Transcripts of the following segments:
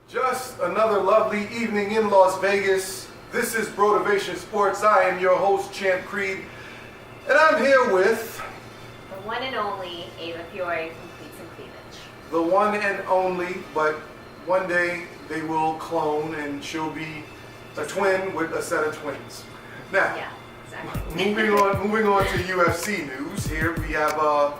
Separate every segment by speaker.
Speaker 1: Just another lovely evening in Las Vegas. This is Brotivation Sports. I am your host, Champ Creed, and I'm here with
Speaker 2: the one and only Ava Fiore from Cleats and Cleavage.
Speaker 1: the one and only, but one day they will clone and she'll be a twin with a set of twins. Now,
Speaker 2: Yeah, exactly.
Speaker 1: moving on to UFC news. Here we have,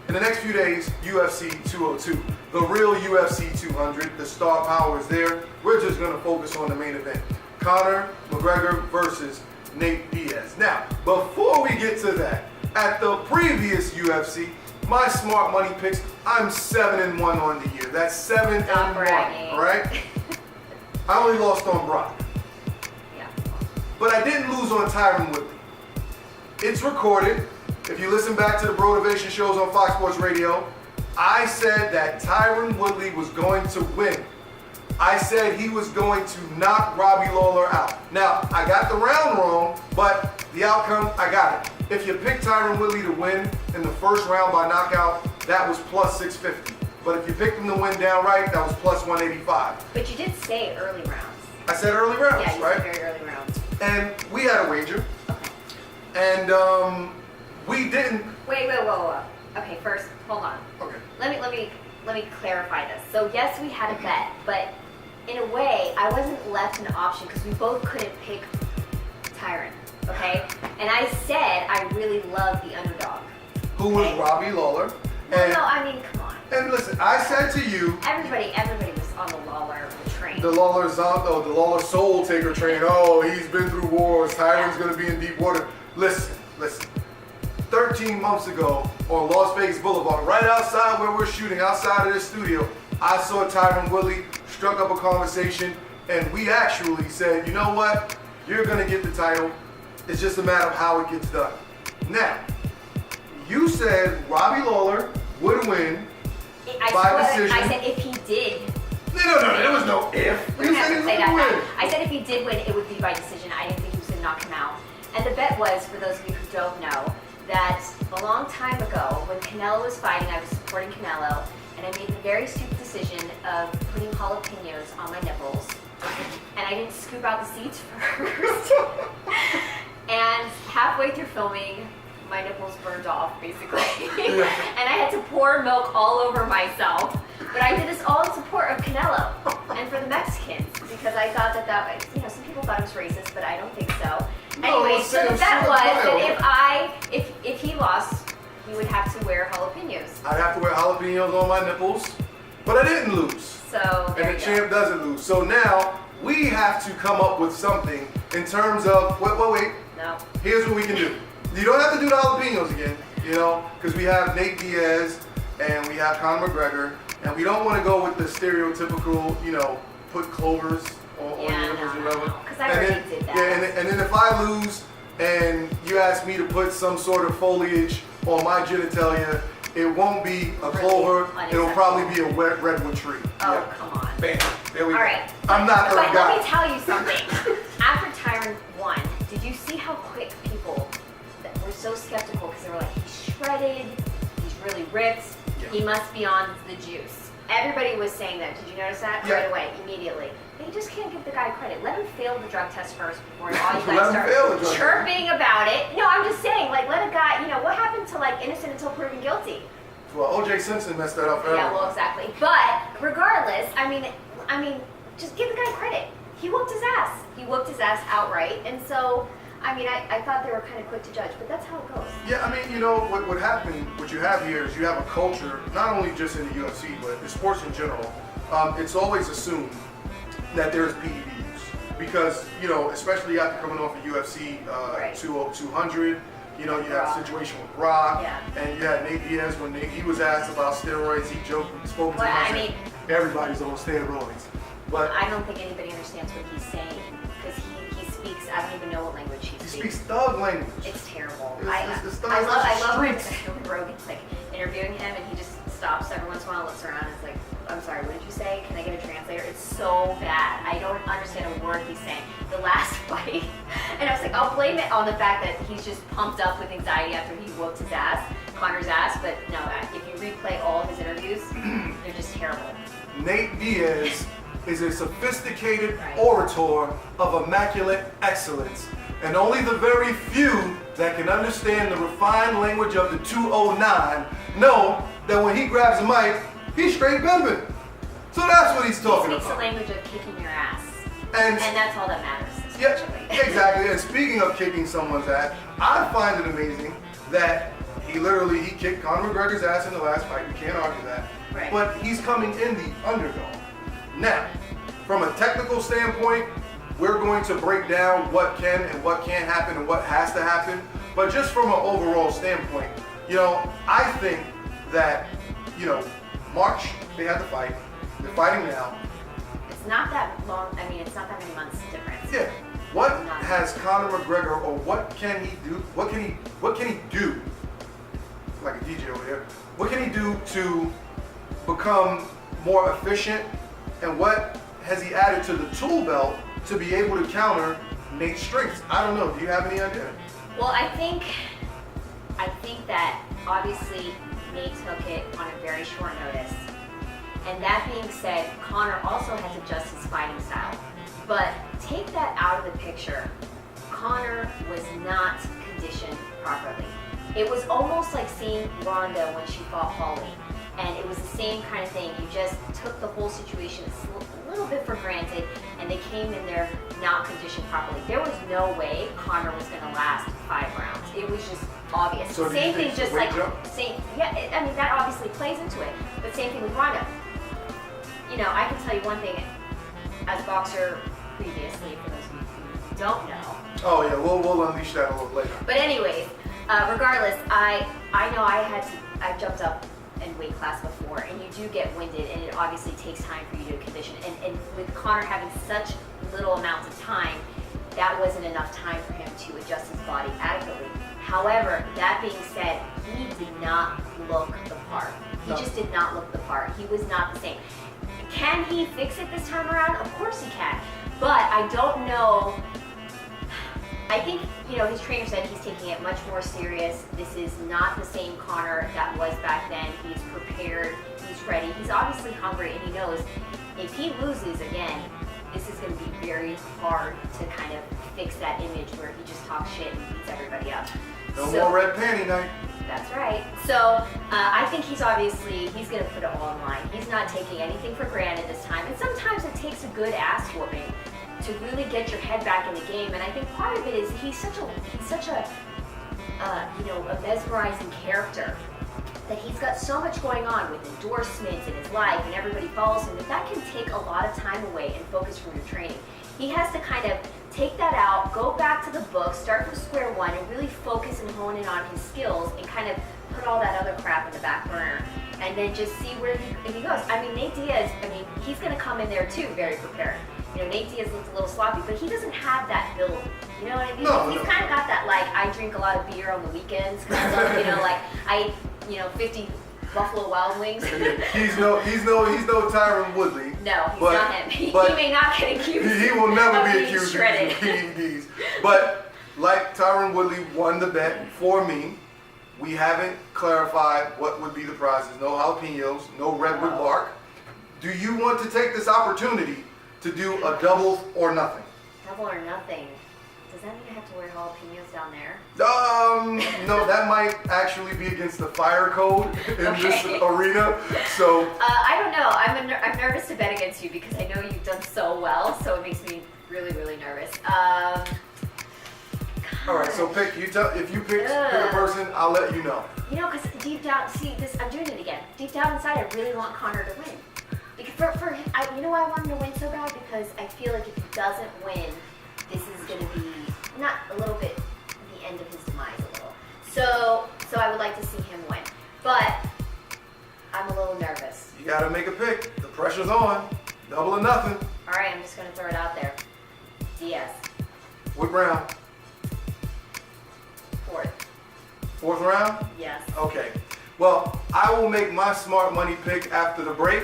Speaker 1: in the next few days, UFC 202. The real UFC 200. The star power is there. We're just going to focus on the main event. Conor McGregor versus Nate Diaz. Now, before we get to that, at the previous UFC, my smart money picks, I'm 7-1 on the year. That's 7-1, right? I only lost on Brock.
Speaker 2: Yeah.
Speaker 1: But I didn't lose on Tyron Woodley. It's recorded. If you listen back to the Brotivation shows on Fox Sports Radio, I said that Tyron Woodley was going to win. I said he was going to knock Robbie Lawler out. Now, I got the round wrong, but the outcome, I got it. If you pick Tyron Woodley to win in the first round by knockout, that was plus 650. But if you picked him to win downright, that was plus 185.
Speaker 2: But you did say early rounds.
Speaker 1: I said early rounds,
Speaker 2: Yeah, you
Speaker 1: right?
Speaker 2: said very early rounds.
Speaker 1: And we had a wager.
Speaker 2: Okay.
Speaker 1: And we didn't.
Speaker 2: Wait, whoa. Okay, first, hold on.
Speaker 1: Okay.
Speaker 2: Let me clarify this. So yes, we had a bet, but in a way, I wasn't left an option because we both couldn't pick Tyron. Okay? And I said I really love the underdog.
Speaker 1: Who was Robbie Lawler?
Speaker 2: No, I mean, come on.
Speaker 1: And listen, I said to you,
Speaker 2: Everybody was on the Lawler train.
Speaker 1: the Lawler soul taker train. Oh, he's been through wars. Tyron's gonna be in deep water. Listen. 13 months ago on Las Vegas Boulevard, right outside where we're shooting, outside of this studio, I saw Tyron Woodley, struck up a conversation, and we actually said, you know what? You're gonna get the title. It's just a matter of how it gets done. Now, you said Robbie Lawler would win by decision.
Speaker 2: I said if he did.
Speaker 1: No, there was no if.
Speaker 2: We
Speaker 1: You
Speaker 2: have
Speaker 1: said he
Speaker 2: to
Speaker 1: was
Speaker 2: say
Speaker 1: gonna
Speaker 2: that.
Speaker 1: win.
Speaker 2: I said if he did win, it would be by decision. I didn't think he was going to knock him out. And the bet was, for those of you who don't know, that a long time ago, when Canelo was fighting, I was supporting Canelo, and I made the very stupid decision of putting jalapenos on my nipples, and I didn't scoop out the seeds first. And halfway through filming, my nipples burned off, basically. And I had to pour milk all over myself. But I did this all in support of Canelo and for the Mexicans, because I thought that was, some people thought it was racist, but I don't think so. Anyway, so the bet was that if he lost, he would have to wear jalapenos.
Speaker 1: I'd have to wear jalapenos on my nipples, but I didn't lose.
Speaker 2: So there
Speaker 1: and the
Speaker 2: you
Speaker 1: champ
Speaker 2: go.
Speaker 1: doesn't lose. So now we have to come up with something in terms of, wait.
Speaker 2: No.
Speaker 1: Here's what we can do. You don't have to do the jalapenos again, because we have Nate Diaz and we have Conor McGregor, and we don't want to go with the stereotypical, put clovers on your nipples or whatever.
Speaker 2: Because I already did that.
Speaker 1: Yeah, and then if I lose and you ask me to put some sort of foliage on my genitalia, it won't be a clover. It'll probably be a wet redwood tree.
Speaker 2: Oh,
Speaker 1: Yeah.
Speaker 2: come on.
Speaker 1: Bam. There we go.
Speaker 2: All right.
Speaker 1: I'm not
Speaker 2: But
Speaker 1: her
Speaker 2: let
Speaker 1: guy.
Speaker 2: me tell you something. After Tyron won, did you see how quick people that were so skeptical because they were like, he's shredded, he's really ripped, he must be on the juice. Everybody was saying that. Did you notice that?
Speaker 1: Yeah.
Speaker 2: Right away, immediately. They just can't give the guy credit. Let him fail the drug test first before all you
Speaker 1: Let
Speaker 2: guys
Speaker 1: him fail the
Speaker 2: start
Speaker 1: drug
Speaker 2: chirping about it. No, I'm just saying, let a guy, what happened to innocent until proven guilty?
Speaker 1: Well, O.J. Simpson messed that up forever.
Speaker 2: Yeah, well, exactly. But regardless, I mean, just give the guy credit. He whooped his ass. He whooped his ass outright. And so, I thought they were kind of quick to judge, but that's how it goes.
Speaker 1: Yeah, what happened, what you have here is you have a culture, not only just in the UFC, but in sports in general. It's always assumed that there's PED use. Because, especially after coming off of UFC 200, you had a situation with Brock, and you had Nate Diaz when he was asked about steroids, he joked, spoke to him, everybody's on steroids. But
Speaker 2: I don't think anybody understands what he's saying, because he speaks, I don't even know what language he speaks.
Speaker 1: he speaks thug language.
Speaker 2: It's terrible.
Speaker 1: It's thug
Speaker 2: I love when
Speaker 1: streets.
Speaker 2: Rogan's interviewing him, and he just stops every once in a while, looks around, and is like, I'm sorry, what did you say? Can I get a translator? It's so bad. I don't understand a word he's saying. The last fight, and I was like, I'll blame it on the fact that he's just pumped up with anxiety after he whooped his ass, Conor's ass, but no, if you replay all his interviews, they're just terrible.
Speaker 1: Nate Diaz is a sophisticated orator of immaculate excellence. And only the very few that can understand the refined language of the 209 know that when he grabs a mic, he's straight pimping. So that's what he's talking
Speaker 2: He speaks
Speaker 1: about.
Speaker 2: the language of kicking your ass.
Speaker 1: And
Speaker 2: that's all that matters.
Speaker 1: yeah, exactly. And speaking of kicking someone's ass, I find it amazing that he kicked Conor McGregor's ass in the last fight. We can't argue that.
Speaker 2: Right.
Speaker 1: But he's coming in the underdog. Now, from a technical standpoint, we're going to break down what can and what can't happen and what has to happen. But just from an overall standpoint, I think that, March, they had the fight. They're fighting now.
Speaker 2: It's not that long. I mean, it's not that many months difference.
Speaker 1: Yeah. What has Conor McGregor, or what can he do? What can he do? Like a DJ over here. What can he do to become more efficient? And what has he added to the tool belt to be able to counter Nate's strengths? I don't know. Do you have any idea?
Speaker 2: Well, I think that obviously Nate took it on a very short notice. And that being said, Conor also has to adjust his fighting style. But take that out of the picture. Conor was not conditioned properly. It was almost like seeing Ronda when she fought Holly. And it was the same kind of thing. You just took the whole situation a little bit for granted, and they came in there not conditioned properly. There was no way Conor was going to last 5 rounds. It was just obvious.
Speaker 1: So
Speaker 2: same thing, just like
Speaker 1: yeah,
Speaker 2: I mean that obviously plays into it. But same thing with Ronda. I can tell you one thing as a boxer previously, for those of you who don't know.
Speaker 1: Oh yeah, we'll unleash that a little later.
Speaker 2: But anyways, regardless, I know I jumped up in weight class before, and you do get winded, and it obviously takes time for you to condition. And with Conor having such little amounts of time, that wasn't enough time for him to adjust his body adequately. However, that being said, he did not look the part. He just did not look the part. He was not the same. Can he fix it this time around? Of course he can. But I don't know. I think, his trainer said he's taking it much more serious. This is not the same Conor that was back then. He's prepared. He's ready. He's obviously hungry, and he knows if he loses again, this is going to be very hard to kind of fix that image where he just talks shit and beats everybody up.
Speaker 1: No more red panty night.
Speaker 2: That's right. So I think he's going to put it all in line. He's not taking anything for granted this time. And sometimes it takes a good ass whooping to really get your head back in the game. And I think part of it is he's such a mesmerizing character that he's got so much going on with endorsements in his life, and everybody follows him, that can take a lot of time away and focus from your training. He has to kind of take that out, go back to the book, start from square one, and really focus and hone in on his skills, and kind of put all that other crap in the back burner, and then just see where he goes. I mean, Nate Diaz, he's going to come in there too very prepared. Nate Diaz looks a little sloppy, but he doesn't have that build. You know what I mean?
Speaker 1: No,
Speaker 2: He's kind of got that, like, I drink a lot of beer on the weekends, kind of, like, I eat, 50 Buffalo Wild Wings.
Speaker 1: He's no Tyron Woodley.
Speaker 2: No, he's not him. He may not get accused.
Speaker 1: He will never
Speaker 2: of
Speaker 1: be
Speaker 2: being
Speaker 1: accused
Speaker 2: shredded.
Speaker 1: of PEDs. But like Tyron Woodley won the bet for me, we haven't clarified what would be the prizes. No jalapenos, no redwood bark. Do you want to take this opportunity to do a double or nothing?
Speaker 2: Double or nothing. Does that mean I have to wear jalapenos down there?
Speaker 1: No, that might actually be against the fire code in this arena. So
Speaker 2: I don't know. I'm nervous to bet against you because I know you've done so well. So it makes me really, really nervous.
Speaker 1: all right, so pick. If you pick a person, I'll let you know.
Speaker 2: Because deep down, see this. I'm doing it again. Deep down inside, I really want Conor to win. Because you know why I want him to win so bad? Because I feel like if he doesn't win, this is going to be not a little bit the end of his demise a little. So I would like to see him win. But I'm a little nervous.
Speaker 1: You got to make a pick. The pressure's on. Double or nothing.
Speaker 2: All right, I'm just going to throw it out there. Diaz.
Speaker 1: What round? Fourth round?
Speaker 2: Yes.
Speaker 1: Okay. Well, I will make my smart money pick after the break.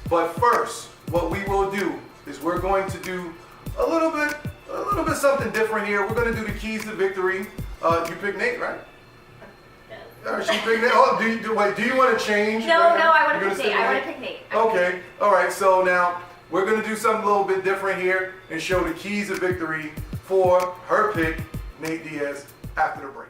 Speaker 1: But first, what we will do is we're going to do a little bit something different here. We're going to do the keys to victory. You pick Nate, right?
Speaker 2: No.
Speaker 1: She pick Nate. Oh, do you want to change?
Speaker 2: No,
Speaker 1: right now?
Speaker 2: I want to pick Nate. I want to pick Nate.
Speaker 1: Okay. All right. So now, We're going to do something a little bit different here and show the keys of victory for her pick, Nate Diaz, after the break.